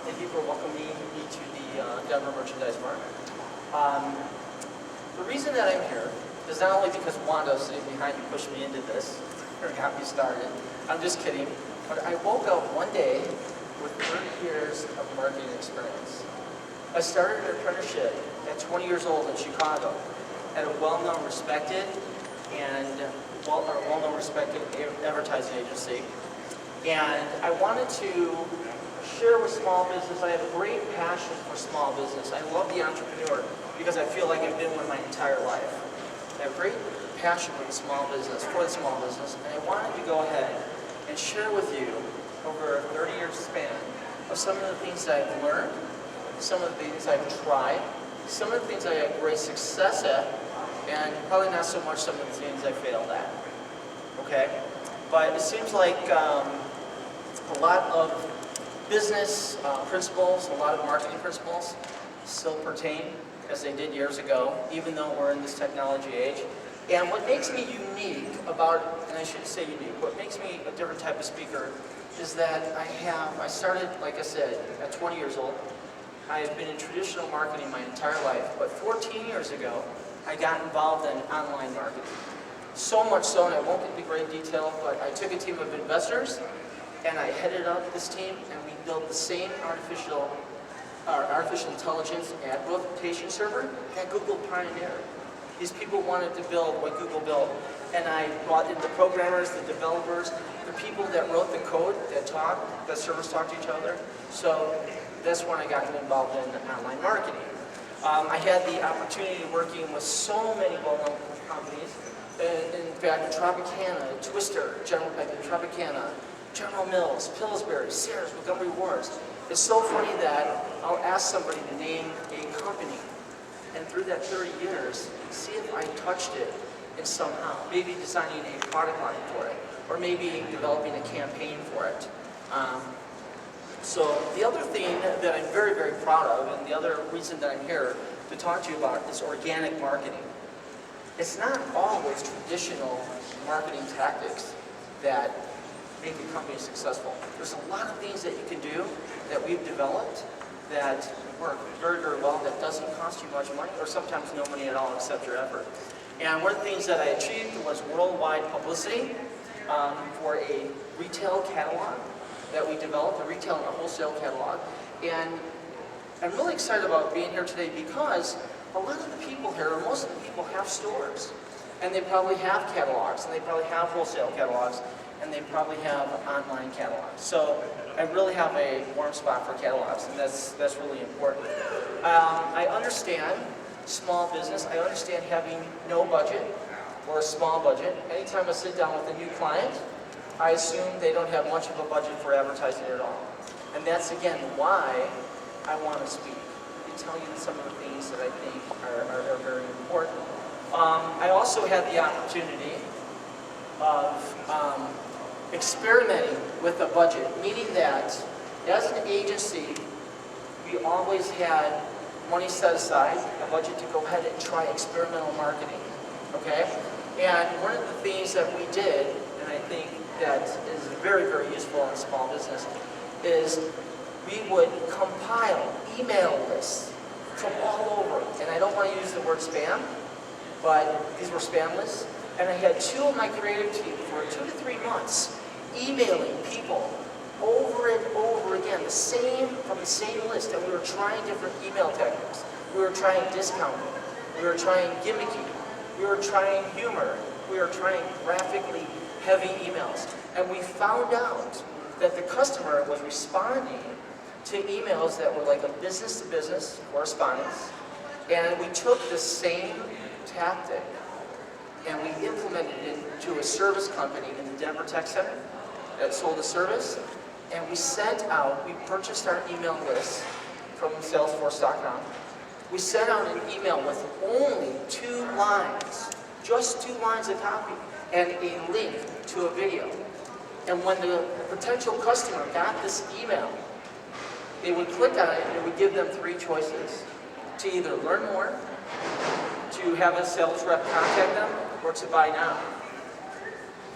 Thank you for welcoming me to the Denver Merchandise Mart. Um, the reason that I'm here is not only because Wanda sitting behind me pushed me into this or got me started. I'm just kidding. But I woke up one day with 30 years of marketing experience. I started an apprenticeship at 20 years old in Chicago at a well-known, respected, respected advertising agency. And I wanted to share with small business. I have a great passion for small business. I love the entrepreneur because I feel like I've been one my entire life. I have great passion for the small business, and I wanted to go ahead and share with you over a 30-year span of some of the things that I've learned, some of the things I've tried, some of the things I had great success at, and probably not so much some of the things I failed at. Okay? But it seems like a lot of business principles, a lot of marketing principles still pertain as they did years ago, even though we're in this technology age. And what makes me unique about, and I shouldn't say unique, what makes me a different type of speaker is that I started, like I said, at 20 years old. I have been in traditional marketing my entire life, but 14 years ago, I got involved in online marketing. So much so, and I won't get into great detail, but I took a team of investors, and I headed up this team, and we built the same artificial intelligence ad rotation server that Google pioneered. These people wanted to build what Google built, and I brought in the programmers, the developers, the people that wrote the code that servers talk to each other. So that's when I got involved in online marketing. I had the opportunity of working with so many well-known companies. In fact, Tropicana, Twister, Tropicana, General Mills, Pillsbury, Sears, Montgomery Wards. It's so funny that I'll ask somebody to name a company, and through that 30 years, see if I touched it in somehow. Maybe designing a product line for it, or maybe developing a campaign for it. So the other thing that I'm very, very proud of, and the other reason that I'm here to talk to you about is organic marketing. It's not always traditional marketing tactics that make a company successful. There's a lot of things that you can do that we've developed that work very, very well, that doesn't cost you much money, or sometimes no money at all except your effort. And one of the things that I achieved was worldwide publicity for a retail catalog that we developed, a retail and a wholesale catalog. And I'm really excited about being here today because a lot of the people here, or most of the people, have stores. And they probably have catalogs, and they probably have wholesale catalogs, and they probably have online catalogs. So I really have a warm spot for catalogs, and that's really important. I understand small business. I understand having no budget or a small budget. Anytime I sit down with a new client, I assume they don't have much of a budget for advertising at all. And that's, again, why I want to speak and tell you some of the things that I think are very important. I also had the opportunity of experimenting with a budget, meaning that as an agency, we always had money set aside, a budget to go ahead and try experimental marketing, okay? And one of the things that we did, and I think that is very, very useful in small business, is we would compile email lists from all over. And I don't want to use the word spam, but these were spam lists. And I had two of my creative team for 2 to 3 months emailing people over and over again, from the same list, and we were trying different email techniques. We were trying discounting. We were trying gimmicky. We were trying humor. We were trying graphically heavy emails. And we found out that the customer was responding to emails that were like a business-to-business correspondence. And we took the same tactic and we implemented it into a service company in the Denver Tech Center that sold a service. And we purchased our email list from Salesforce.com. We sent out an email with only 2 lines, just 2 lines of copy, and a link to a video. And when the potential customer got this email, they would click on it and it would give them 3 choices: to either learn more, to have a sales rep contact them, or to buy now.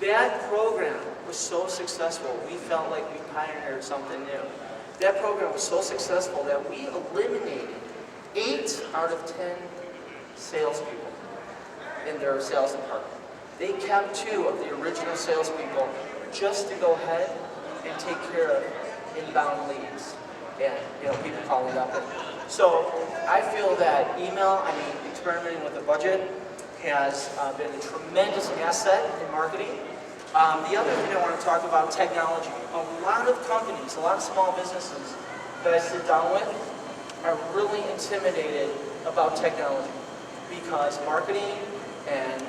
That program was so successful, we felt like we pioneered something new. That program was so successful that we eliminated 8 out of 10 salespeople in their sales department. They kept 2 of the original salespeople just to go ahead and take care of inbound leads and people calling up. So I feel that email, experimenting with the budget has been a tremendous asset in marketing. The other thing I want to talk about, technology. A lot of companies, a lot of small businesses that I sit down with are really intimidated about technology because marketing and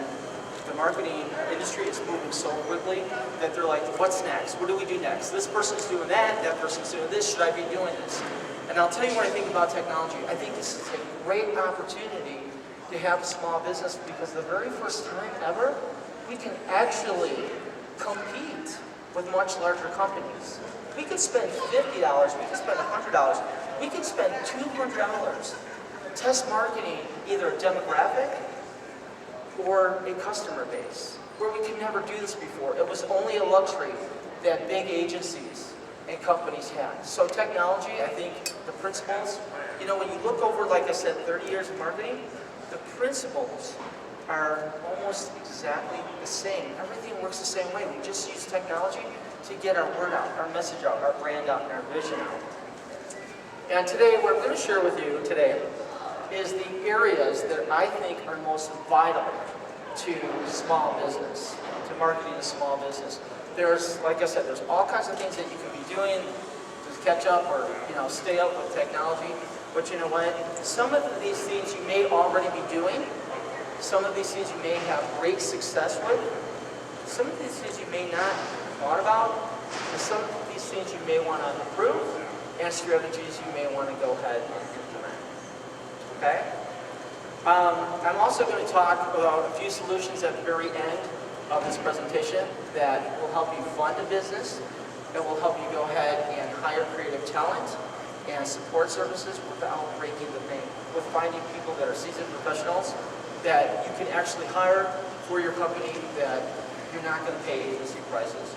the marketing industry is moving so quickly that they're like, what's next? What do we do next? This person's doing that person's doing this, should I be doing this? And I'll tell you what I think about technology. I think this is a great opportunity to have a small business because the very first time ever, we can actually compete with much larger companies. We could spend $50, we could spend $100, we could spend $200 test marketing either a demographic or a customer base, where we could never do this before. It was only a luxury that big agencies and companies had. So technology, I think the principles, when you look over, like I said, 30 years of marketing, the principles are almost exactly the same. Everything works the same way. We just use technology to get our word out, our message out, our brand out, and our vision out. And today, what I'm going to share with you today is the areas that I think are most vital to small business, to marketing a small business. There's, like I said, there's all kinds of things that you can be doing to catch up or, stay up with technology. But you know what? Some of these things you may already be doing. Some of these things you may have great success with. Some of these things you may not have thought about. And some of these things you may want to improve. And strategies you may want to go ahead and implement. Okay? I'm also going to talk about a few solutions at the very end of this presentation that will help you fund a business, that will help you go ahead and hire creative talent and support services without breaking the bank, with finding people that are seasoned professionals that you can actually hire for your company that you're not going to pay agency prices.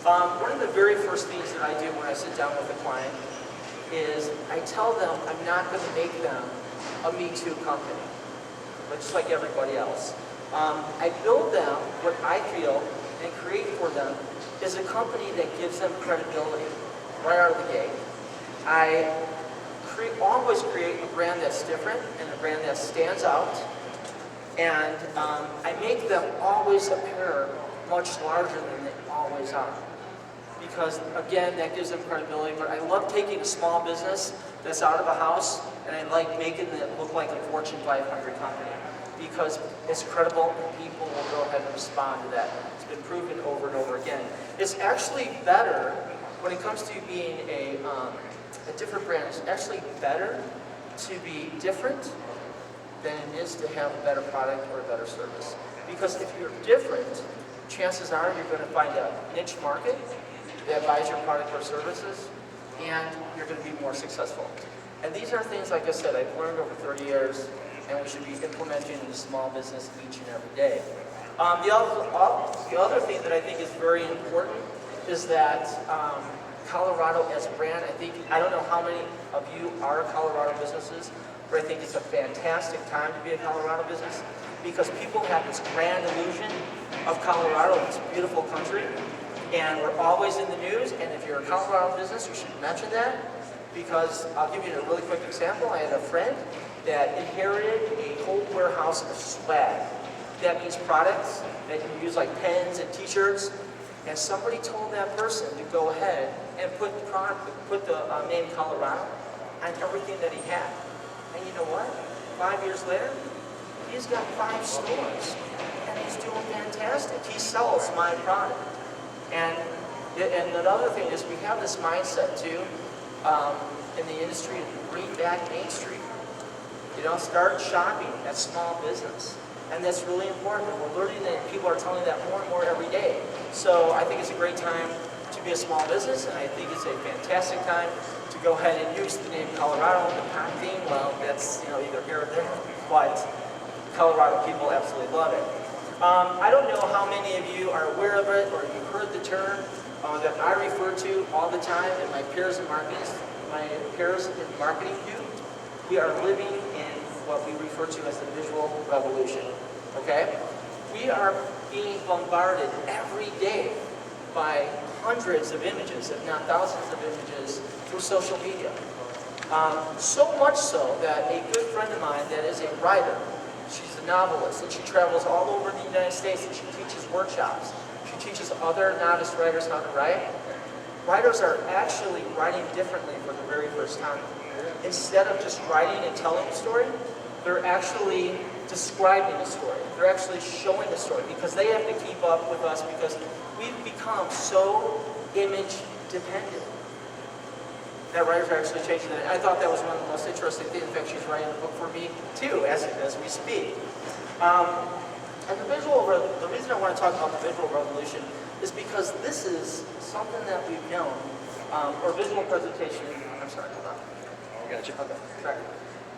One of the very first things that I do when I sit down with a client is I tell them I'm not going to make them a Me Too company, but just like everybody else. I build them what I feel and create for them is a company that gives them credibility right out of the gate. I always create a brand that's different and a brand that stands out, and I make them always appear much larger than they always are. Because again, that gives them credibility, but I love taking a small business that's out of a house and I like making it look like a Fortune 500 company because it's credible and people will go ahead and respond to that. It's been proven over and over again. It's actually better when it comes to being a different brand. It's actually better to be different than it is to have a better product or a better service. Because if you're different, chances are you're going to find a niche market that buys your product or services, and you're going to be more successful. And these are things, like I said, I've learned over 30 years, and we should be implementing in a small business each and every day. The other thing that I think is very important is that Colorado as a brand, I don't know how many of you are Colorado businesses, but I think it's a fantastic time to be a Colorado business because people have this grand illusion of Colorado, this beautiful country, and we're always in the news, and if you're a Colorado business, you should mention that, because I'll give you a really quick example. I had a friend that inherited a whole warehouse of swag. That means products that you use like pens and t-shirts, and somebody told that person to go ahead and put the name Colorado on everything that he had. And you know what? 5 years later, he's got 5 stores, and he's doing fantastic. He sells my product. And another thing is we have this mindset too in the industry to bring back Main Street. Start shopping at small business. And that's really important. We're learning that people are telling that more and more every day. So I think it's a great time to be a small business, and I think it's a fantastic time to go ahead and use the name Colorado. The pop theme, well, that's either here or there, but Colorado people absolutely love it. I don't know how many of you are aware of it or you've heard the term, that I refer to all the time, and my peers in marketing do. We are living in what we refer to as the visual revolution. Okay? We are being bombarded every day by hundreds of images, if not thousands of images, through social media. So much so that a good friend of mine that is a writer, she's a novelist, and she travels all over the United States and she teaches workshops. She teaches other novice writers how to write. Writers are actually writing differently for the very first time. Instead of just writing and telling a story, they're actually describing the story. They're actually showing the story because they have to keep up with us because we've become so image dependent. That writers are actually changing that. I thought that was one of the most interesting things. In fact, she's writing a book for me too, as we speak. And the reason I want to talk about the visual revolution is because this is something that we've known, or visual presentation. I'm sorry, hold on. Gotcha. Okay, sorry.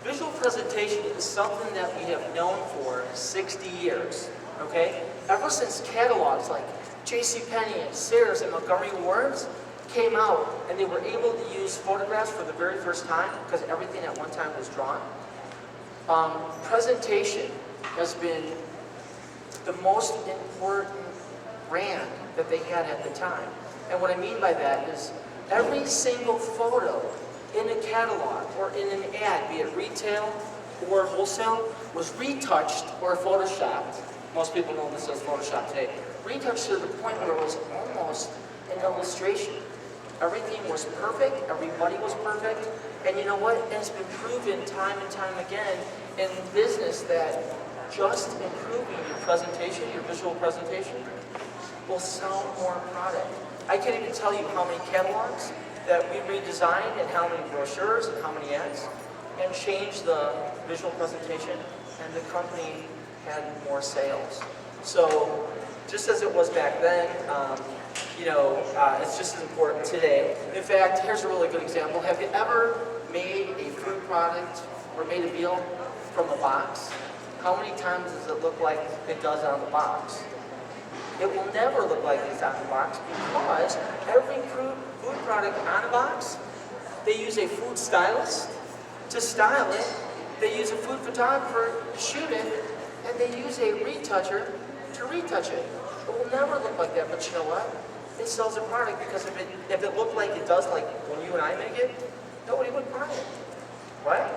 Visual presentation is something that we have known for 60 years. Okay, ever since catalogs like JCPenney and Sears and Montgomery Ward's came out and they were able to use photographs for the very first time because everything at one time was drawn. Presentation has been the most important brand that they had at the time. And what I mean by that is every single photo in a catalog or in an ad, be it retail or wholesale, was retouched or photoshopped. Most people know this as Photoshop today. Retouched to the point where it was almost an illustration. Everything was perfect, everybody was perfect, and you know what? It's been proven time and time again in business that just improving your presentation, your visual presentation, will sell more product. I can't even tell you how many catalogs that we redesigned and how many brochures and how many ads and changed the visual presentation, and the company had more sales. So just as it was back then, it's just as important today. In fact, here's a really good example. Have you ever made a food product or made a meal from a box? How many times does it look like it does on the box? It will never look like it's on the box because every food product on a box, they use a food stylist to style it, they use a food photographer to shoot it, and they use a retoucher to retouch it. It will never look like that, but you know what? It sells a product because if it looked like it does, like when you and I make it, nobody would buy it, right?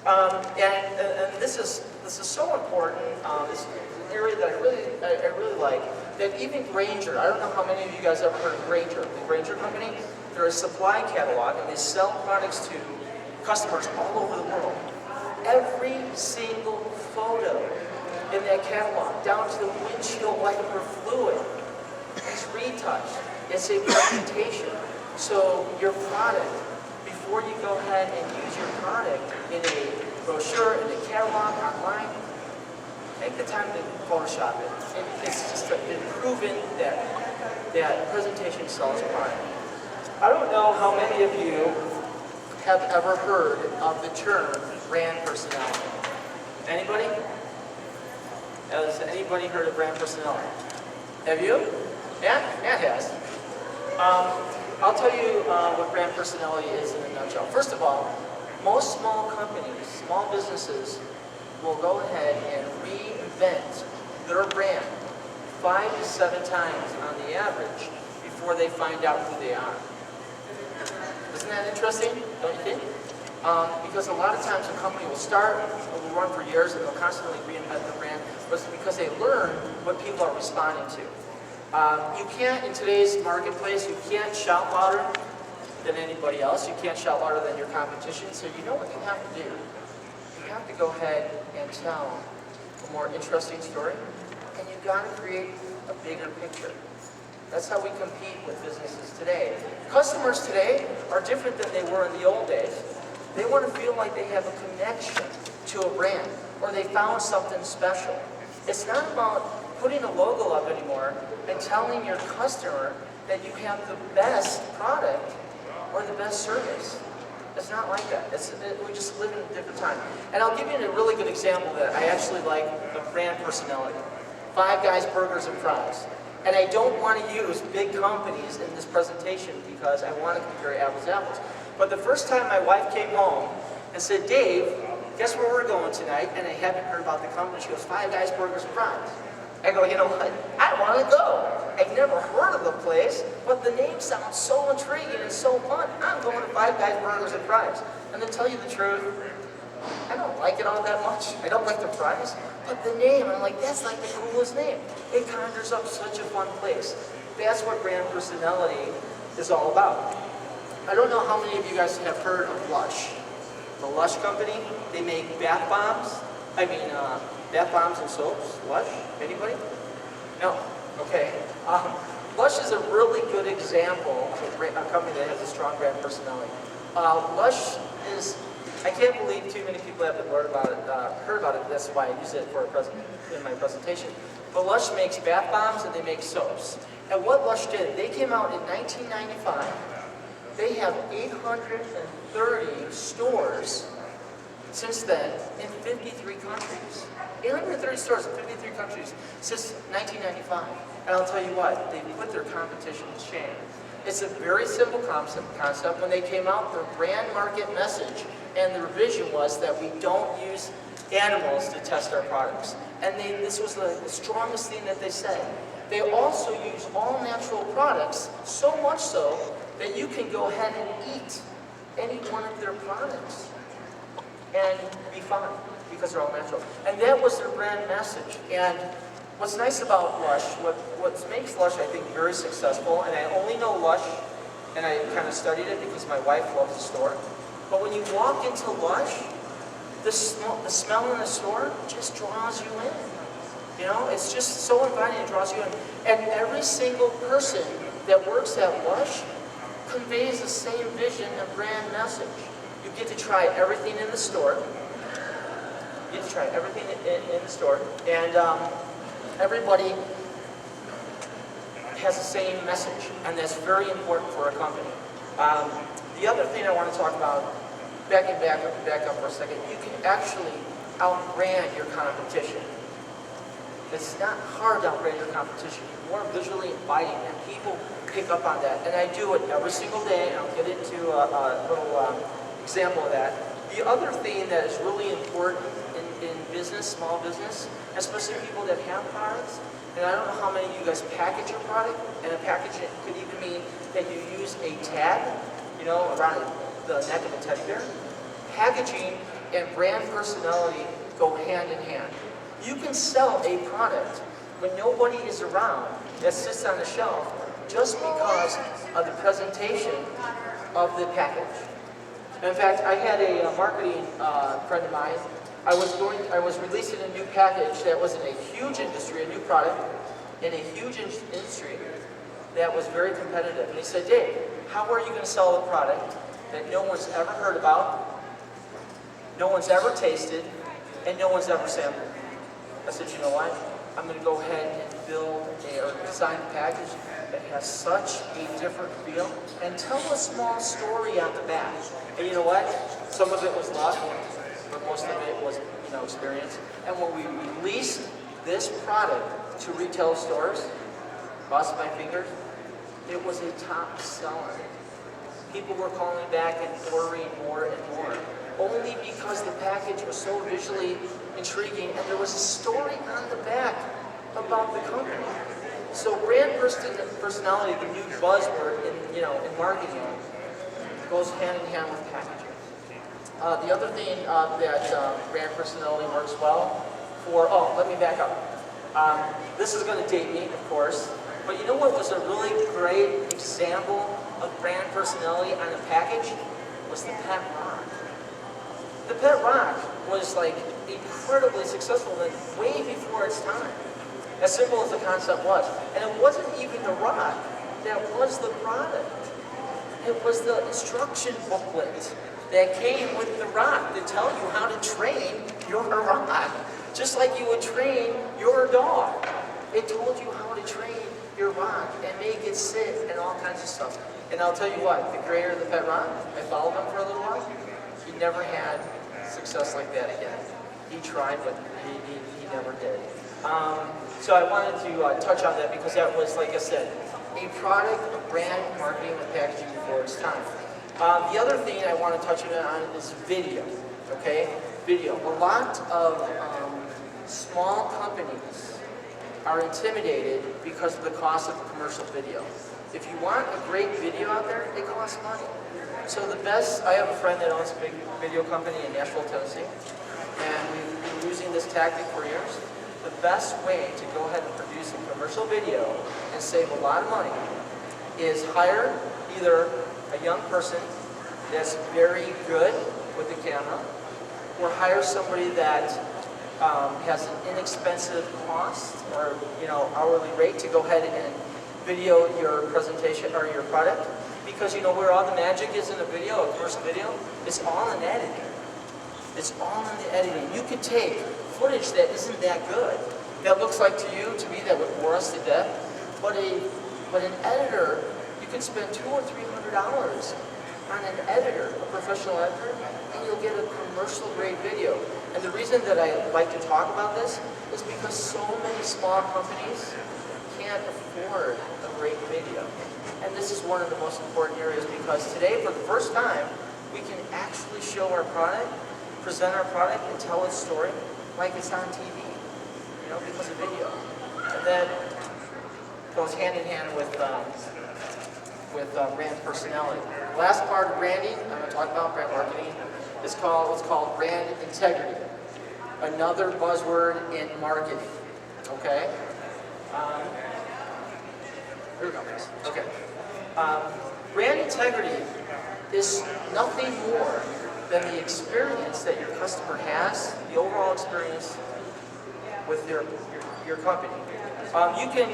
And this is so important. This is an area that I really like. That even Grainger, I don't know how many of you guys ever heard of Grainger, the Grainger company. They're a supply catalog, and they sell products to customers all over the world. Every single photo in that catalog, down to the windshield wiper fluid, is retouched. It's a presentation. So your product, before you go ahead and use your product in a brochure, in a catalog, online, take the time to Photoshop it. It's just been proven that presentation sells a product. I don't know how many of you have ever heard of the term brand personality. Anybody? Has anybody heard of brand personality? Have you? Matt? Matt has. I'll tell you what brand personality is in a nutshell. First of all, most small companies, small businesses, will go ahead and reinvent their brand 5 to 7 times on the average before they find out who they are. Isn't that interesting, don't you think? Because a lot of times a company will start, will run for years, and they'll constantly reinvent the brand, but it's because they learn what people are responding to. You can't, in today's marketplace, you can't shout louder than anybody else. You can't shout louder than your competition, so you know what you have to do. You have to go ahead and tell a more interesting story, and you've got to create a bigger picture. That's how we compete with businesses today. Customers today are different than they were in the old days. They want to feel like they have a connection to a brand, or they found something special. It's not about putting a logo up anymore and telling your customer that you have the best product or the best service. It's not like that. We just live in a different time. And I'll give you a really good example that I actually like of brand personality. Five Guys Burgers and Fries. And I don't want to use big companies in this presentation because I want to compare apples to apples. But the first time my wife came home and said, Dave, guess where we're going tonight? And I haven't heard about the company. She goes, Five Guys Burgers and Fries. I go, you know what? I want to go. I've never heard of the place, but the name sounds so intriguing and so fun. I'm going to Five Guys Burgers and Fries. And to tell you the truth, I don't like it all that much. I don't like the fries, but the name, I'm like, that's like the coolest name. It conjures up such a fun place. That's what brand personality is all about. I don't know how many of you guys have heard of Lush. The Lush company, they make bath bombs. Bath bombs and soaps. Lush? Anybody? No. Okay. Lush is a really good example of a company that has a strong brand personality. Lush is, I can't believe too many people haven't heard about it. That's why I use it in my presentation. But Lush makes bath bombs and they make soaps. And what Lush did, they came out in 1995. They have 830 stores since then in 53 countries. 830 stores in 53 countries since 1995. And I'll tell you what, they put their competition to shame. It's a very simple concept. When they came out, their brand market message and their vision was that we don't use animals to test our products. And this was the strongest thing that they said. They also use all natural products, so much so that you can go ahead and eat any one of their products and be fine because they're all natural. And that was their brand message. And what's nice about Lush, what makes Lush, I think, very successful, and I only know Lush, and I kind of studied it because my wife loves the store, but when you walk into Lush, the smell in the store just draws you in. You know, it's just so inviting, it draws you in. And every single person that works at Lush conveys the same vision and brand message. You get to try everything in the store. You get to try everything in the store. And everybody has the same message. And that's very important for a company. The other thing I want to talk about, back up for a second, you can actually outbrand your competition. It's not hard to outbrand your competition. You're more visually inviting, and people pick up on that. And I do it every single day, and I'll get into a little example of that. The other thing that is really important in business, small business, especially people that have products, and I don't know how many of you guys package your product, and a package could even mean that you use a tag, you know, around the neck of a teddy bear. Packaging and brand personality go hand in hand. You can sell a product when nobody is around that sits on the shelf just because of the presentation of the package. In fact, I had a marketing friend of mine. I was releasing a new package that was in a huge industry, a new product in a huge industry that was very competitive. And he said, Dave, how are you going to sell a product that no one's ever heard about, no one's ever tasted, and no one's ever sampled? I said, you know what? I'm going to go ahead and build or design a package that has such a different feel and tell a small story on the back. And you know what? Some of it was luck, but most of it was, experience. And when we released this product to retail stores, cross my fingers, it was a top seller. People were calling back and ordering more and more, only because the package was so visually intriguing and there was a story on the back about the company. So brand personality, the new buzzword in marketing, goes hand in hand with packaging. The other thing that brand personality works well for, let me back up. This is going to date me, of course, but you know what was a really great example of brand personality on a package? Was the Pet Rock. The Pet Rock was like incredibly successful and way before its time. As simple as the concept was. And it wasn't even the rock that was the product. It was the instruction booklet that came with the rock to tell you how to train your rock. Just like you would train your dog. It told you how to train your rock and make it sit and all kinds of stuff. And I'll tell you what, the creator of the Pet Rock, I followed him for a little while. He never had success like that again. He tried, but he never did. So I wanted to touch on that because that was, like I said, a product of brand marketing and packaging before its time. The other thing I want to touch on is video, okay? Video. A lot of small companies are intimidated because of the cost of commercial video. If you want a great video out there, it costs money. So the best, I have a friend that owns a big video company in Nashville, Tennessee, and we've been using this tactic for years. The best way to go ahead and produce a commercial video and save a lot of money is hire either a young person that's very good with the camera, or hire somebody that has an inexpensive cost or hourly rate to go ahead and video your presentation or your product. Because where all the magic is in a video, a commercial video, it's all in editing. It's all in the editing. You could take footage that isn't that good, that looks like to me that would bore us to death, but an editor, you can spend $200 or $300 on an editor, a professional editor, and you'll get a commercial grade video. And the reason that I like to talk about this is because so many small companies can't afford a great video. And this is one of the most important areas because today, for the first time, we can actually show our product, present our product, and tell its story like it's on TV, because of video. And that goes hand in hand with brand personality. Last part of branding, I'm going to talk about brand marketing, is what's called brand integrity. Another buzzword in marketing, okay? Here we go, guys. Okay. Brand integrity is nothing more than the experience that your customer has, the overall experience with your company. You can,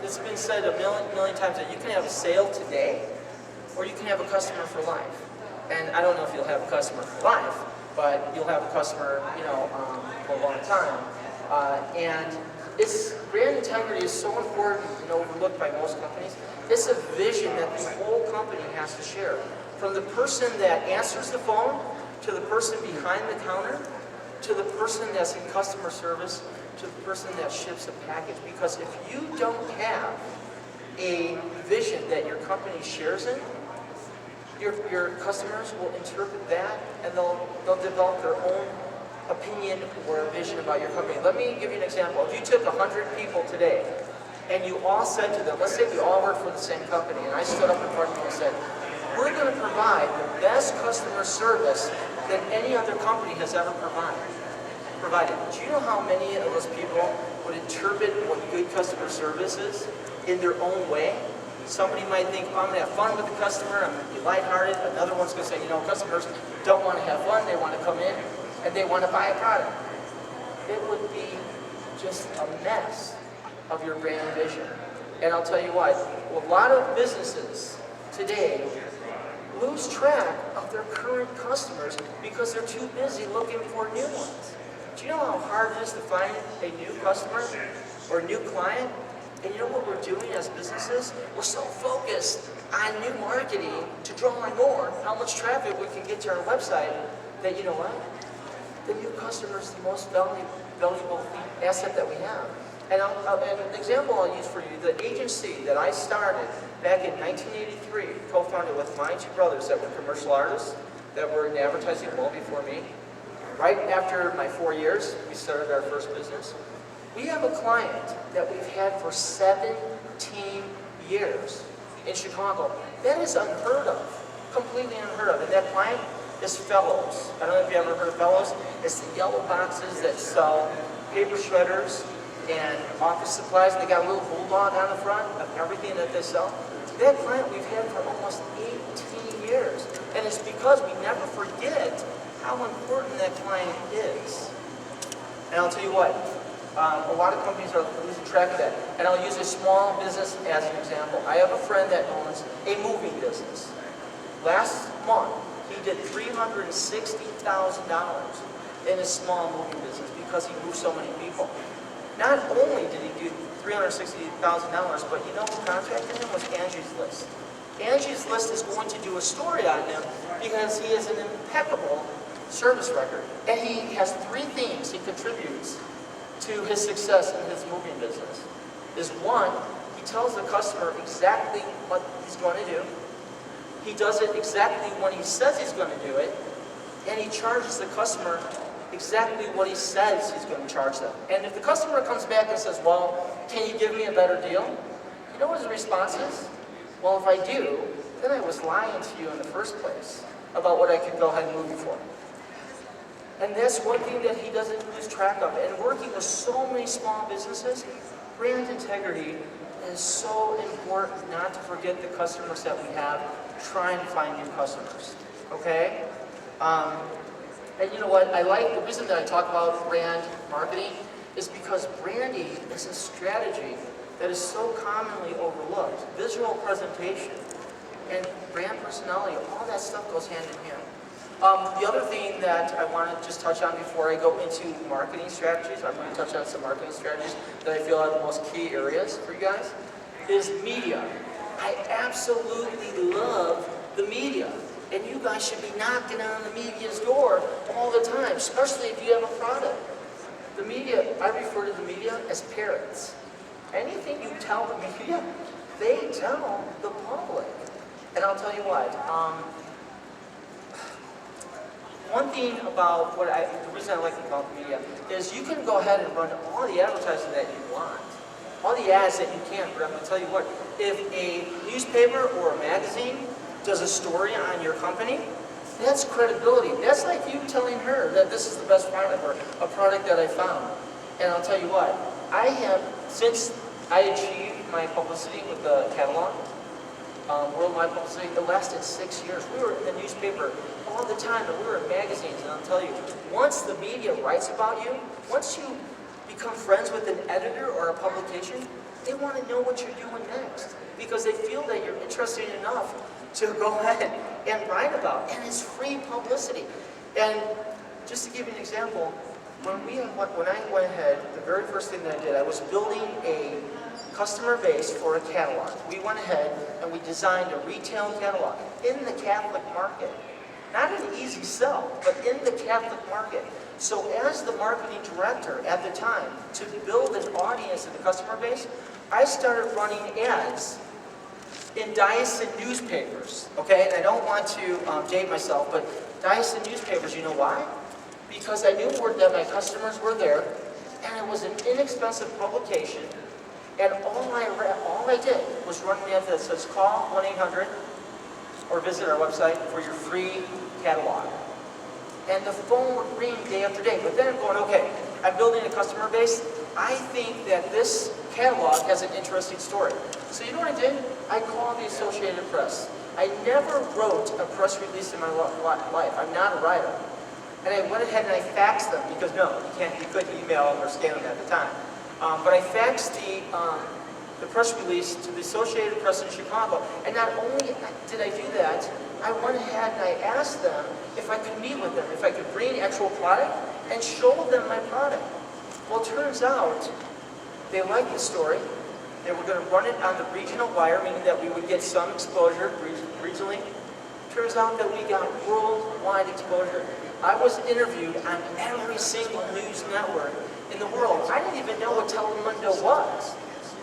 it's been said a million times that you can have a sale today, or you can have a customer for life. And I don't know if you'll have a customer for life, but you'll have a customer, for a long time. And brand integrity is so important and overlooked by most companies. It's a vision that the whole company has to share. From the person that answers the phone, to the person behind the counter, to the person that's in customer service, to the person that ships a package. Because if you don't have a vision that your company shares in, your customers will interpret that and they'll develop their own opinion or a vision about your company. Let me give you an example. If you took 100 people today and you all said to them, let's say we all work for the same company, and I stood up in front of you and said, we're going to provide the best customer service that any other company has ever provided. Do you know how many of those people would interpret what good customer service is in their own way? Somebody might think, I'm going to have fun with the customer, I'm going to be lighthearted. Another one's going to say, customers don't want to have fun, they want to come in and they want to buy a product. It would be just a mess of your brand vision. And I'll tell you what, a lot of businesses today lose track of their current customers because they're too busy looking for new ones. Do you know how hard it is to find a new customer or a new client? And you know what we're doing as businesses? We're so focused on new marketing to draw on more, how much traffic we can get to our website, that you know what? The new customer is the most valuable asset that we have. And an example I'll use for you, the agency that I started back in 1983, co-founded with my two brothers that were commercial artists, that were in advertising well before me. Right after my 4 years, we started our first business. We have a client that we've had for 17 years in Chicago. That is unheard of, completely unheard of. And that client is Fellows. I don't know if you ever heard of Fellows. It's the yellow boxes that sell paper shredders and office supplies. They got a little bulldog on the front of everything that they sell. That client we've had for almost 18 years. And it's because we never forget how important that client is. And I'll tell you what, a lot of companies are losing track of that. And I'll use a small business as an example. I have a friend that owns a moving business. Last month, he did $360,000 in a small moving business because he moved so many people. Not only did he do $360,000, but you know who contracted him was Angie's List. Angie's List is going to do a story on him because he has an impeccable service record. And he has 3 things he contributes to his success in his moving business is one, he tells the customer exactly what he's going to do. He does it exactly when he says he's going to do it, and he charges the customer exactly what he says he's going to charge them. And if the customer comes back and says, well, can you give me a better deal? You know what his response is? Well, if I do, then I was lying to you in the first place about what I could go ahead and move you for. And that's one thing that he doesn't lose track of. And working with so many small businesses, brand integrity is so important not to forget the customers that we have, trying to find new customers, okay? And you know what, the reason that I talk about brand marketing is because branding is a strategy that is so commonly overlooked. Visual presentation and brand personality, all that stuff goes hand in hand. The other thing that I want to just touch on before I go into marketing strategies, I'm going to touch on some marketing strategies that I feel are the most key areas for you guys, is media. I absolutely love the media. And you guys should be knocking on the media's door all the time, especially if you have a product. The media, I refer to the media as parrots. Anything you tell the media, they tell the public. And I'll tell you what, one thing about the reason I like about the media is you can go ahead and run all the advertising that you want, all the ads that you can, but I'm going to tell you what, if a newspaper or a magazine does a story on your company, that's credibility. That's like you telling her that this is the best product or a product that I found. And I'll tell you what, since I achieved my publicity with the catalog, worldwide publicity, it lasted 6 years. We were in the newspaper all the time, and we were in magazines, and I'll tell you, once the media writes about you, once you become friends with an editor or a publication, they want to know what you're doing next, because they feel that you're interesting enough to go ahead and write about, and it's free publicity. And just to give you an example, when I went ahead, the very first thing that I did, I was building a customer base for a catalog. We went ahead and we designed a retail catalog in the Catholic market. Not an easy sell, but in the Catholic market. So as the marketing director at the time, to build an audience in the customer base, I started running ads in diocesan newspapers, okay? And I don't want to date myself, but diocesan newspapers, you know why? Because I knew that my customers were there, and it was an inexpensive publication, and all I did was run an ad that says, call 1-800 or visit our website for your free catalog. And the phone would ring day after day, but then I'm going, okay, I'm building a customer base. I think that this catalog has an interesting story. So you know what I did? I called the Associated Press. I never wrote a press release in my life. I'm not a writer. And I went ahead and I faxed them, because you couldn't email or scan them at the time. But I faxed the press release to the Associated Press in Chicago. And not only did I do that, I went ahead and I asked them if I could meet with them, if I could bring actual product and show them my product. Well, it turns out they liked the story. They were going to run it on the regional wire, meaning that we would get some exposure regionally. Turns out that we got worldwide exposure. I was interviewed on every single news network in the world. I didn't even know what Telemundo was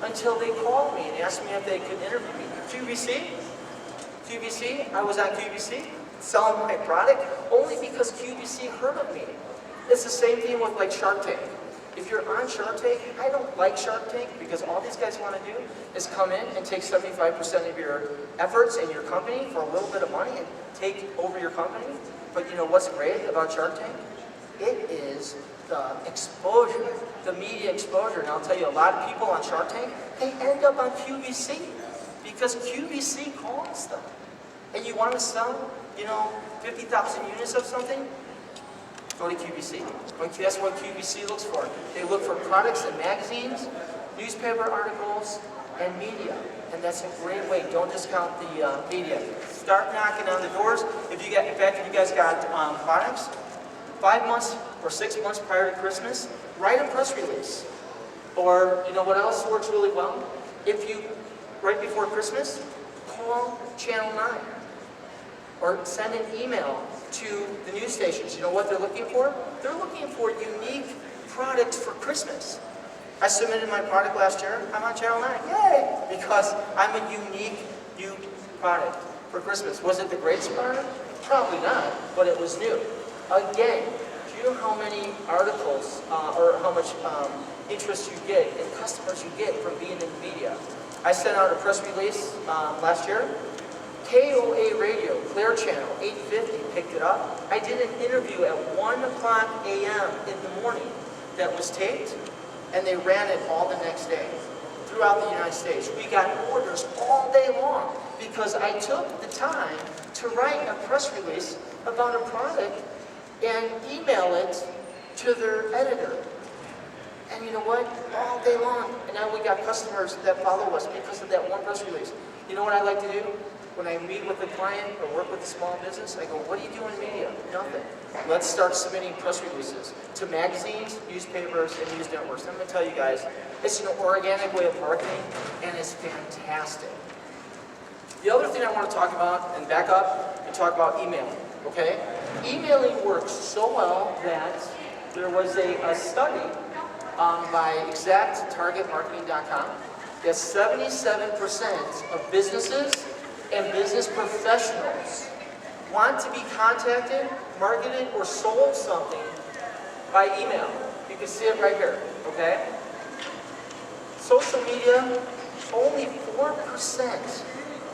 until they called me and asked me if they could interview me. QVC, I was on QVC selling my product only because QVC heard of me. It's the same thing with like Shark Tank. If you're on Shark Tank, I don't like Shark Tank because all these guys want to do is come in and take 75% of your efforts in your company for a little bit of money and take over your company. But you know what's great about Shark Tank? It is the exposure, the media exposure. And I'll tell you, a lot of people on Shark Tank, they end up on QVC because QVC calls them. And you want to sell, 50,000 units of something? Go to QVC. That's what QVC looks for. They look for products in magazines, newspaper articles, and media. And that's a great way. Don't discount the media. Start knocking on the doors. If you guys got products, 5 months or 6 months prior to Christmas, write a press release. Or, you know what else works really well? Right before Christmas, call Channel 9. Or send an email to the news stations. You know what they're looking for? They're looking for unique product for Christmas. I submitted my product last year. I'm on Channel 9. Yay! Because I'm a unique new product for Christmas. Was it the greatest product? Probably not, but it was new. Again, do you know how many articles or how much interest you get and customers you get from being in the media? I sent out a press release last year. KOA Radio, Clear Channel, 850, picked it up. I did an interview at 1 o'clock a.m. in the morning that was taped, and they ran it all the next day throughout the United States. We got orders all day long because I took the time to write a press release about a product and email it to their editor. And you know what? All day long. And now we got customers that follow us because of that one press release. You know what I like to do? When I meet with a client or work with a small business, I go, what do you do in media? Nothing. Let's start submitting press releases to magazines, newspapers, and news networks. I'm going to tell you guys, it's an organic way of marketing, and it's fantastic. The other thing I want to talk about, and back up, and talk about emailing, okay? Emailing works so well that there was a study by exacttargetmarketing.com that 77% of businesses and business professionals want to be contacted, marketed, or sold something by email. You can see it right here, okay? Social media, only 4%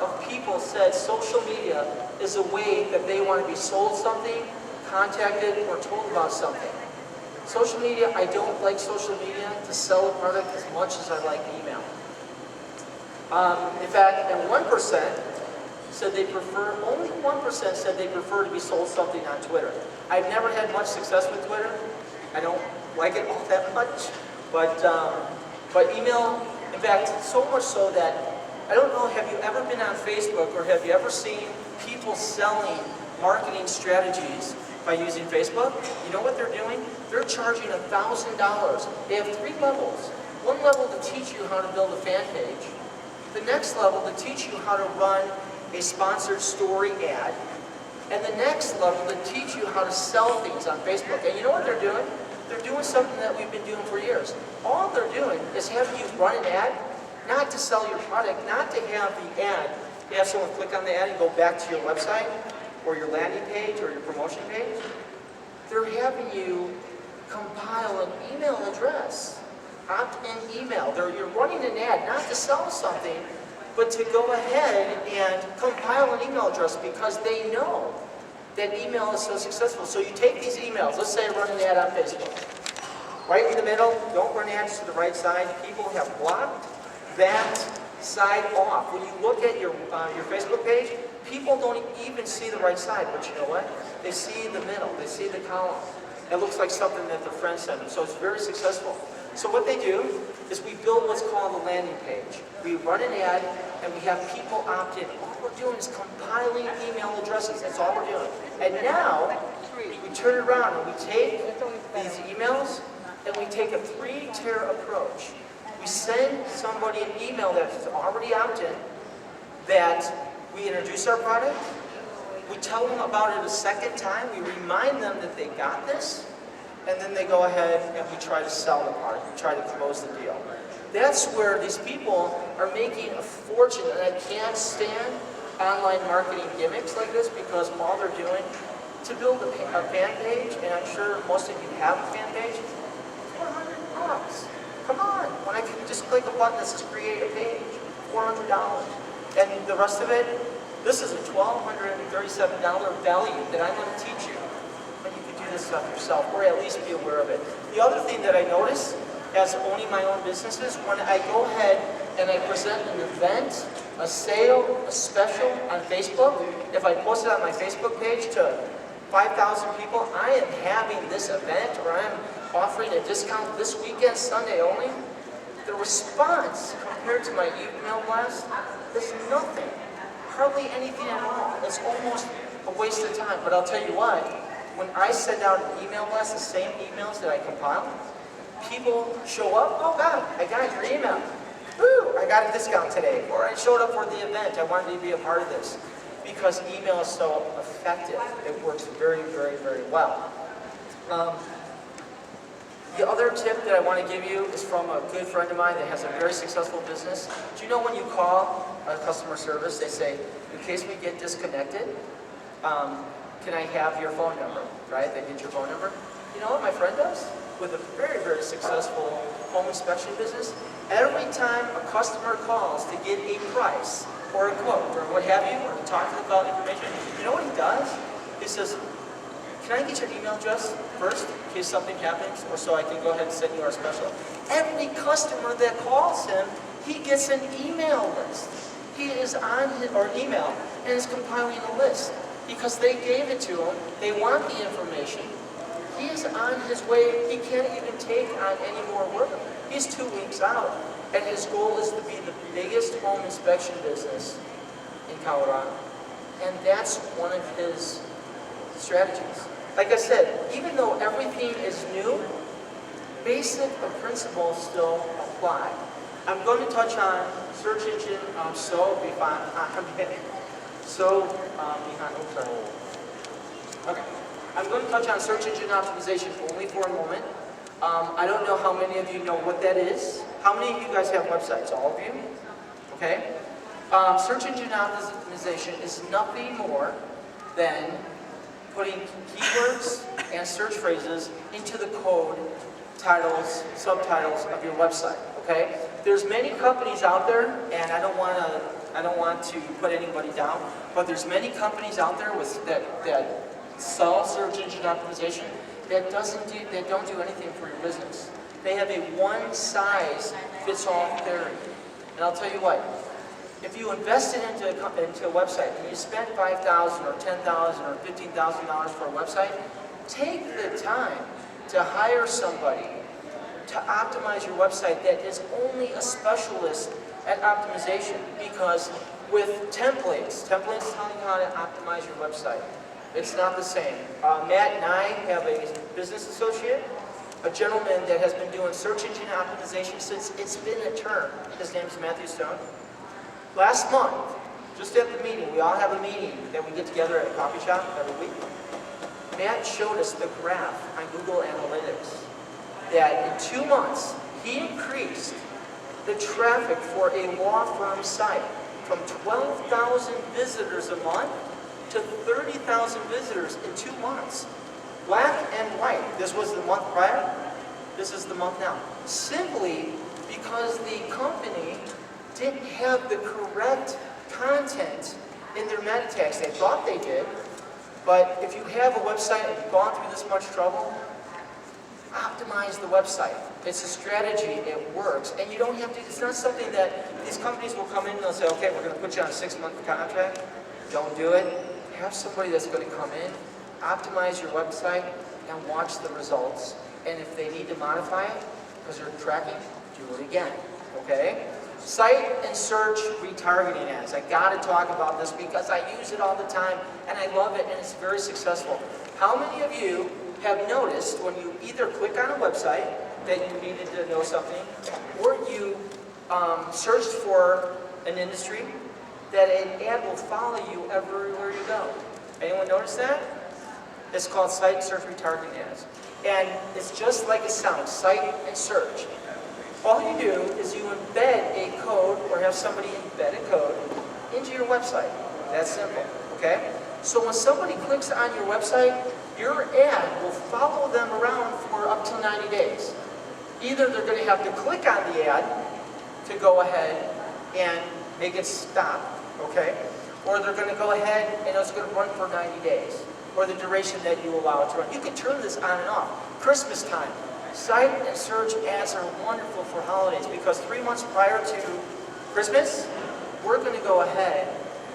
of people said social media is a way that they want to be sold something, contacted, or told about something. Social media, I don't like social media to sell a product as much as I like email. In fact, and 1% said they prefer, only 1% said they prefer to be sold something on Twitter. I've never had much success with Twitter. I don't like it all that much, but email, in fact, so much so that, I don't know, have you ever been on Facebook or have you ever seen people selling marketing strategies by using Facebook? You know what they're doing? They're charging $1,000. They have 3 levels. One level to teach you how to build a fan page. The next level to teach you how to run a sponsored story ad. And the next level to teach you how to sell things on Facebook. And you know what they're doing? They're doing something that we've been doing for years. All they're doing is having you run an ad, not to sell your product, not to have the ad, to have someone click on the ad and go back to your website, or your landing page, or your promotion page. They're having you compile an email address, opt-in email. You're running an ad, not to sell something, but to go ahead and compile an email address because they know that email is so successful. So you take these emails, let's say I run an ad on Facebook. Right in the middle, don't run ads to the right side. People have blocked that side off. When you look at your Facebook page, people don't even see the right side, but you know what? They see the middle, they see the column. It looks like something that their friend sent them, so it's very successful. So what they do is we build what's called a landing page. We run an ad and we have people opt in. All we're doing is compiling email addresses, that's all we're doing. And now, we turn it around and we take these emails and we take a 3-tier approach. We send somebody an email that's already opted in, that we introduce our product, we tell them about it a second time, we remind them that they got this, and then they go ahead and we try to sell the product, we try to close the deal. That's where these people are making a fortune, and I can't stand online marketing gimmicks like this because all they're doing, to build a fan page, and I'm sure most of you have a fan page, $400. Come on, when I can just click a button that says create a page, $400. And the rest of it, this is a $1,237 value that I'm going to teach you. But you can do this stuff yourself, or at least be aware of it. The other thing that I notice, as owning my own businesses, when I go ahead and I present an event, a sale, a special on Facebook, if I post it on my Facebook page to 5,000 people, I am having this event, or I'm offering a discount this weekend, Sunday only. The response compared to my email blast is nothing. Hardly anything at all. It's almost a waste of time. But I'll tell you what, when I send out an email blast, the same emails that I compile, people show up, oh God, I got your email. Woo, I got a discount today. Or I showed up for the event, I wanted to be a part of this. Because email is so effective. It works very, very, very well. The other tip that I want to give you is from a good friend of mine that has a very successful business. Do you know when you call a customer service, they say, in case we get disconnected, can I have your phone number, right? They get your phone number. You know what my friend does? With a very, very successful home inspection business, every time a customer calls to get a price or a quote or what have you, or to talk to them about information, you know what he does? He says, can I get your email address first in case something happens, or so I can go ahead and send you our special? Every customer that calls him, he gets an email list. He is on his, or email, and is compiling a list because they gave it to him. They want the information. He is on his way. He can't even take on any more work. He's 2 weeks out, and his goal is to be the biggest home inspection business in Colorado. And that's one of his strategies. Like I said, even though everything is new, basic principles still apply. I'm going to touch on search engine Okay. I'm going to touch on search engine optimization only for a moment. I don't know how many of you know what that is. How many of you guys have websites? All of you? Okay. Search engine optimization is nothing more than putting keywords and search phrases into the code, titles, subtitles of your website. Okay? There's many companies out there, and I don't want to put anybody down, but there's many companies out there that sell search engine optimization that don't do anything for your business. They have a one-size-fits-all theory. And I'll tell you what, if you invested into a website and you spent $5,000 or $10,000 or $15,000 for a website, take the time to hire somebody to optimize your website that is only a specialist at optimization, because with templates telling you how to optimize your website, it's not the same. Matt and I have a business associate, a gentleman that has been doing search engine optimization since it's been a term. His name is Matthew Stone. Last month, just at the meeting, we all have a meeting that we get together at a coffee shop every week. Matt showed us the graph on Google Analytics that in 2 months, he increased the traffic for a law firm site from 12,000 visitors a month to 30,000 visitors in 2 months. Black and white. This was the month prior. This is the month now. Simply because the company didn't have the correct content in their meta tags. They thought they did, but if you have a website and you've gone through this much trouble, optimize the website. It's a strategy, it works, and you don't have to, it's not something that these companies will come in and they'll say, okay, we're going to put you on a 6-month contract. Don't do it. Have somebody that's going to come in, optimize your website, and watch the results. And if they need to modify it, because they're tracking, do it again, okay? Site and search retargeting ads. I got to talk about this because I use it all the time, and I love it, and it's very successful. How many of you have noticed when you either click on a website that you needed to know something, or you searched for an industry, that an ad will follow you everywhere you go? Anyone notice that? It's called site and search retargeting ads. And it's just like it sounds, site and search. All you do is you embed a code or have somebody embed a code into your website. That's simple, okay? So when somebody clicks on your website, your ad will follow them around for up to 90 days. Either they're going to have to click on the ad to go ahead and make it stop, okay? Or they're going to go ahead and it's going to run for 90 days, or the duration that you allow it to run. You can turn this on and off. Christmas time, site and search ads are wonderful for holidays because 3 months prior to Christmas, we're going to go ahead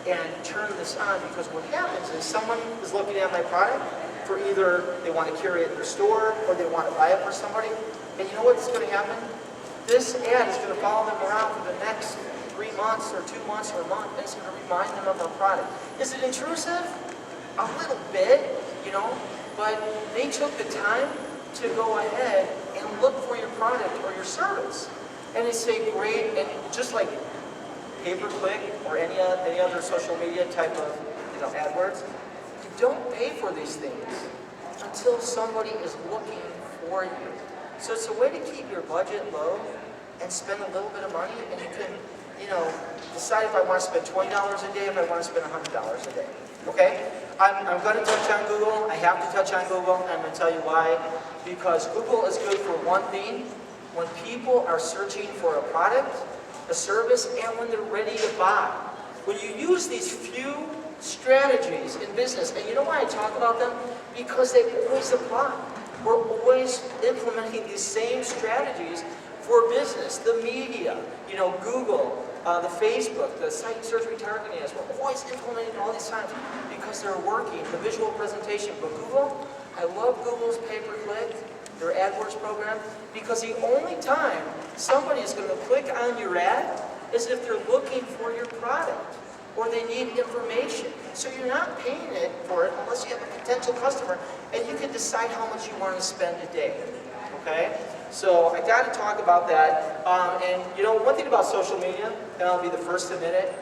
and turn this on, because what happens is someone is looking at my product for either they want to carry it in their store or they want to buy it for somebody. And you know what's going to happen? This ad is going to follow them around for the next 3 months or 2 months or a month, and it's going to remind them of our product. Is it intrusive? A little bit, you know, but they took the time to go ahead and look for your product or your service. And it's a great, and just like pay-per-click or any other social media type of AdWords, you don't pay for these things until somebody is looking for you. So it's a way to keep your budget low and spend a little bit of money, and you can, decide if I want to spend $20 a day, if I want to spend $100 a day. Okay? I'm going to touch on Google. I have to touch on Google, and I'm going to tell you why. Because Google is good for one thing: when people are searching for a product, a service, and when they're ready to buy. When you use these few strategies in business, and you know why I talk about them? Because they always apply. We're always implementing these same strategies for business, the media, Google, the Facebook, the site search retargeting ads. We're always implementing all these times because they're working. The visual presentation. But Google, I love Google's pay-per-click, their AdWords program, because the only time somebody is going to click on your ad is if they're looking for your product or they need information. So you're not paying it for it unless you have a potential customer, and you can decide how much you want to spend a day. Okay? So I got to talk about that. And one thing about social media, and I'll be the first to admit it,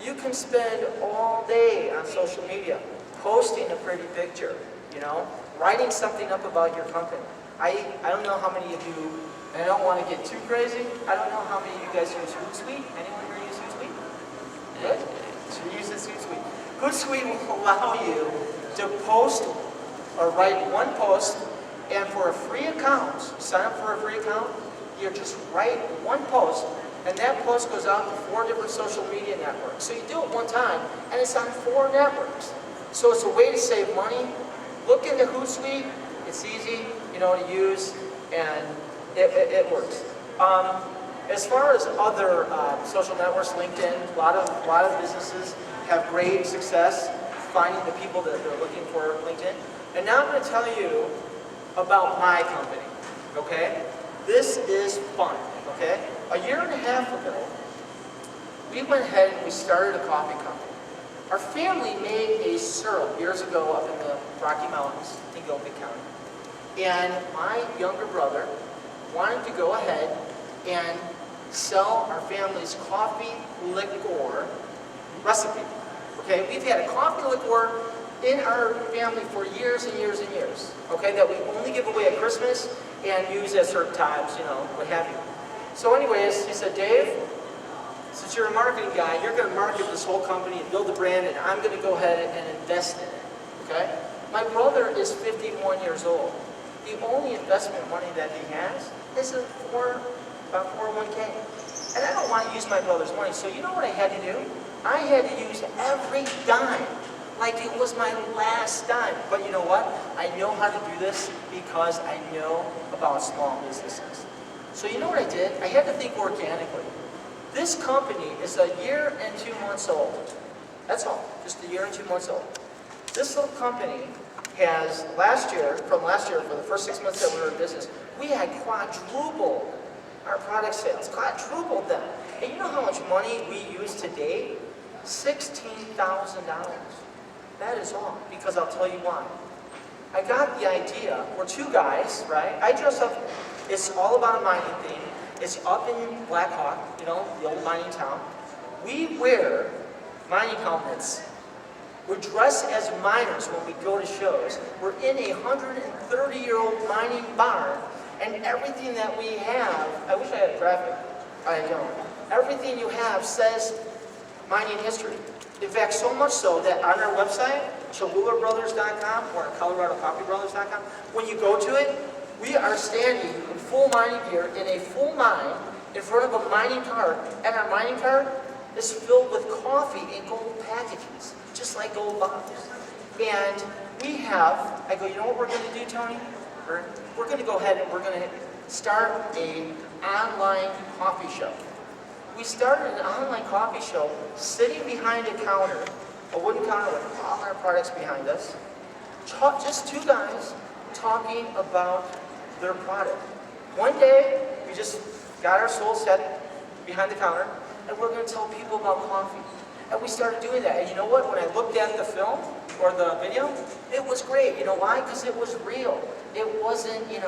you can spend all day on social media posting a pretty picture, writing something up about your company. I don't know how many of you, and I don't want to get too crazy, I don't know how many of you guys use Hootsuite. Anyone here use Hootsuite? Good. So you use this Hootsuite. Hootsuite will allow you to post or write one post, and for a free account, sign up for a free account, you just write one post, and that post goes out to 4 different social media networks. So you do it one time, and it's on 4 networks. So it's a way to save money. Look into Hootsuite. It's easy, to use, and it works. As far as other social networks, LinkedIn, a lot of businesses have great success finding the people that they're looking for LinkedIn. And now I'm going to tell you about my company, okay? This is fun, okay? A year and a half ago, we went ahead and we started a coffee company. Our family made a syrup years ago up in the Rocky Mountains in Gilpin County. And my younger brother wanted to go ahead and sell our family's coffee liqueur recipe. Okay, we've had a coffee liqueur in our family for years and years and years. Okay, that we only give away at Christmas and use at certain times, what have you. So anyways, he said, Dave, since you're a marketing guy, you're going to market this whole company and build a brand, and I'm going to go ahead and invest in it. Okay? My brother is 51 years old. The only investment money that he has is about 401k. And I don't want to use my brother's money, so you know what I had to do? I had to use every dime like it was my last dime. But you know what? I know how to do this because I know about small businesses. So you know what I did? I had to think organically. This company is a year and 2 months old. That's all, just a year and 2 months old. This little company has, from last year, for the first 6 months that we were in business, we had quadrupled our product sales, quadrupled them. And you know how much money we use today? $16,000. That is all, because I'll tell you why. I got the idea, we're 2 guys, right? I dress up, it's all about a mining theme. It's up in Black Hawk, the old mining town. We wear mining helmets. We dress as miners when we go to shows. We're in a 130-year-old mining barn, and everything that we have, I wish I had a graphic, I don't. Everything you have says mining history. In fact, so much so that on our website, Cholewabrothers.com or ColoradoCoffeeBrothers.com, when you go to it, we are standing in full mining gear in a full mine in front of a mining cart, and our mining cart is filled with coffee in gold packages, just like gold bottles. And we have, I go, you know what we're going to do, Tony? We're going to go ahead and we're going to start an online coffee show. We started an online coffee show sitting behind a counter, a wooden counter with all our products behind us. Just 2 guys talking about their product. One day, we just got our soul set behind the counter, and we're going to tell people about coffee. And we started doing that. And you know what? When I looked at the film, or the video, it was great. You know why? Because it was real. It wasn't, it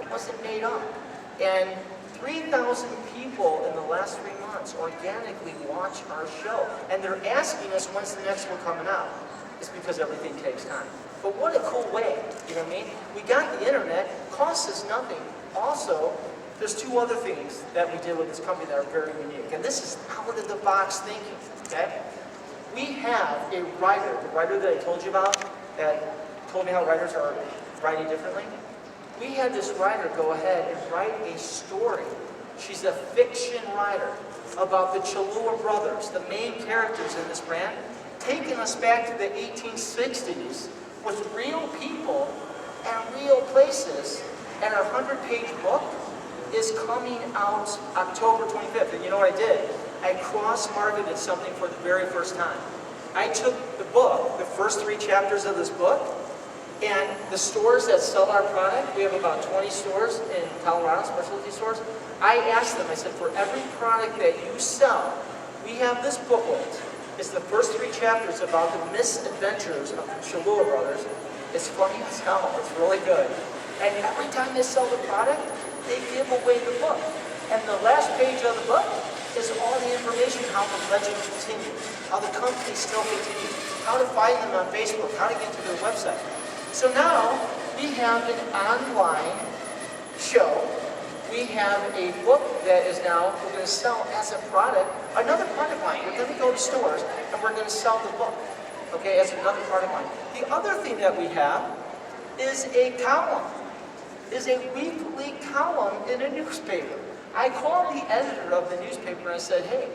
wasn't made up. And 3,000 people in the last 3 months organically watch our show. And they're asking us when's the next one coming out. It's because everything takes time. But what a cool way, you know what I mean? We got the internet, costs us nothing. Also, there's two other things that we did with this company that are very unique. And this is out-of-the-box thinking, okay? We have a writer, the writer that I told you about, that told me how writers are writing differently. We had this writer go ahead and write a story. She's a fiction writer about the Cholewa brothers, the main characters in this brand, taking us back to the 1860s with real people and real places. And our 100-page book is coming out October 25th. And you know what I did? I cross-marketed something for the very first time. I took the book, the first 3 chapters of this book, and the stores that sell our product, we have about 20 stores in Colorado, specialty stores. I asked them, I said, for every product that you sell, we have this booklet. It's the first 3 chapters about the misadventures of the Cholewa brothers. It's funny as hell, it's really good. And every time they sell the product, they give away the book. And the last page of the book is all the information, how the legend continues, how the company still continues, how to find them on Facebook, how to get to their website. So now, we have an online show. We have a book that is now, we're going to sell as a product, another product line. We're going to go to stores, and we're going to sell the book, okay, as another product line. The other thing that we have is a column, is a weekly column in a newspaper. I called the editor of the newspaper and I said, hey,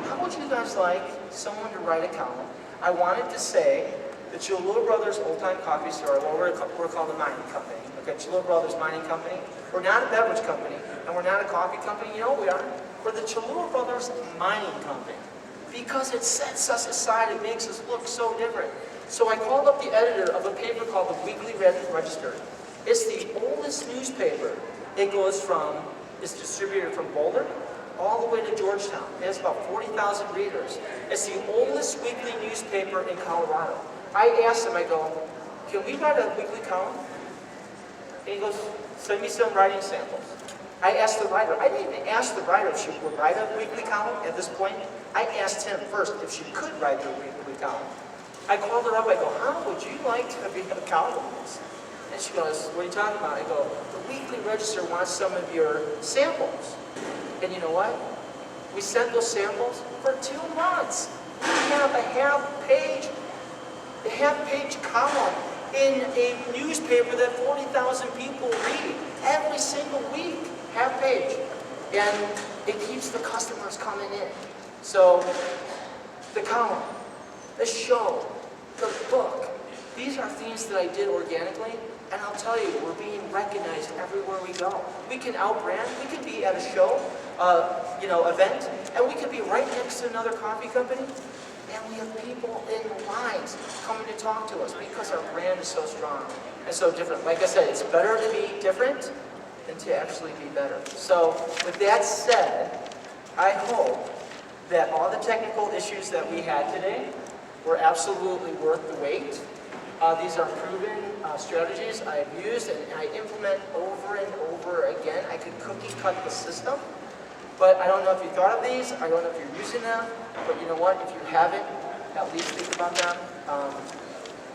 how would you guys like someone to write a column? I wanted to say the Cholewa Brothers Old Time Coffee Store, well, we're called a mining company. Okay, Cholewa Brothers Mining Company. We're not a beverage company, and we're not a coffee company. You know what we are? We're the Cholewa Brothers Mining Company. Because it sets us aside, it makes us look so different. So I called up the editor of a paper called the Weekly Register. It's the oldest newspaper. It goes from, it's distributed from Boulder all the way to Georgetown. It has about 40,000 readers. It's the oldest weekly newspaper in Colorado. I asked him, I go, can we write a weekly column? And he goes, send me some writing samples. I asked the writer, I didn't even ask the writer if she would write a weekly column at this point. I asked him first if she could write a weekly column. I called her up, I go, how would you like to be a columnist? And she goes, what are you talking about? I go, the Weekly Register wants some of your samples. And you know what? We sent those samples for 2 months. We have a half-page column in a newspaper that 40,000 people read every single week, half page. And it keeps the customers coming in. So, the column, the show, the book, these are things that I did organically, and I'll tell you, we're being recognized everywhere we go. We can outbrand, we can be at a show, event, and we could be right next to another coffee company, and we have people in lines coming to talk to us because our brand is so strong and so different. Like I said, it's better to be different than to actually be better. So, with that said, I hope that all the technical issues that we had today were absolutely worth the wait. These are proven strategies I've used and I implement over and over again. I could cookie cut the system, but I don't know if you thought of these, I don't know if you're using them, but you know what, if you haven't, at least think about them.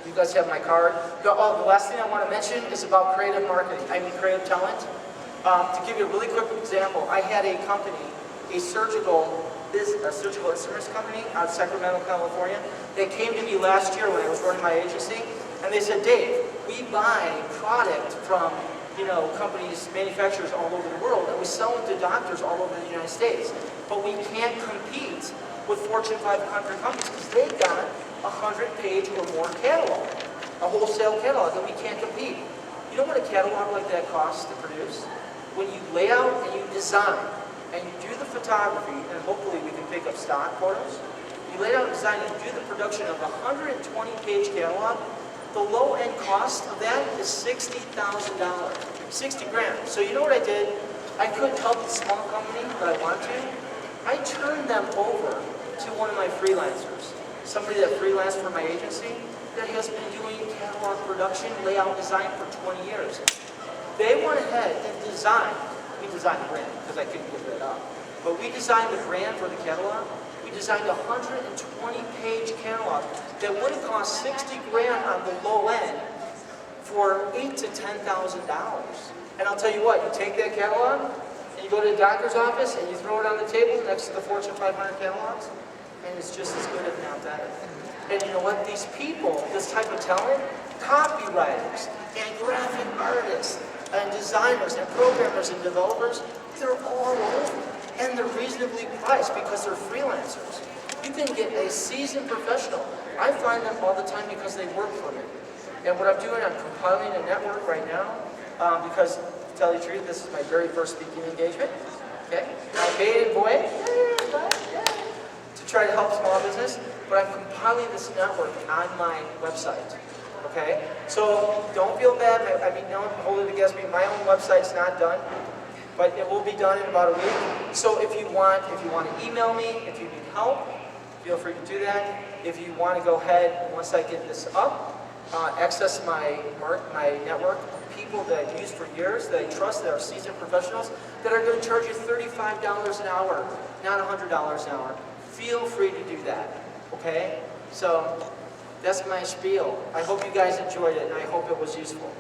You guys have my card. The last thing I want to mention is about creative marketing, creative talent. To give you a really quick example, I had a company, a surgical instruments company out of Sacramento, California. They came to me last year when I was running my agency, and they said, Dave, we buy product from companies, manufacturers all over the world, and we sell them to doctors all over the United States. But we can't compete with Fortune 500 companies because they've got a 100-page or more catalog, a wholesale catalog, and we can't compete. You know what a catalog like that costs to produce? When you lay out and you design, and you do the photography, and hopefully we can pick up stock photos, you lay out and design and do the production of a 120-page catalog, the low-end cost of that is $60,000, 60 grand. So you know what I did? I couldn't help the small company, but I want to. I turned them over to one of my freelancers, somebody that freelanced for my agency that has been doing catalog production, layout design for 20 years. They went ahead and designed, we designed the brand because I couldn't give that up, but we designed the brand for the catalog. We designed a 120-page catalog that would have cost 60 grand on the low end for $8,000 to $10,000. And I'll tell you what, you take that catalog, and you go to the doctor's office, and you throw it on the table next to the Fortune 500 catalogs, and it's just as good, if not better. And you know what? These people, this type of talent, copywriters, and graphic artists, and designers, and programmers, and developers, they're all over. And they're reasonably priced because they're freelancers. You can get a seasoned professional. I find them all the time because they work for me. And what I'm doing, I'm compiling a network right now because, to tell you the truth, this is my very first speaking engagement. Okay? I made it, boy, to try to help small business, but I'm compiling this network on my website. Okay? So don't feel bad. I mean, no one can hold it against me. My own website's not done, but it will be done in about a week. So if you want to email me, if you need help, feel free to do that. If you want to go ahead, and once I get this up, access my network of people that I've used for years, that I trust, that are seasoned professionals, that are going to charge you $35 an hour, not $100 an hour. Feel free to do that, okay? So that's my spiel. I hope you guys enjoyed it, and I hope it was useful.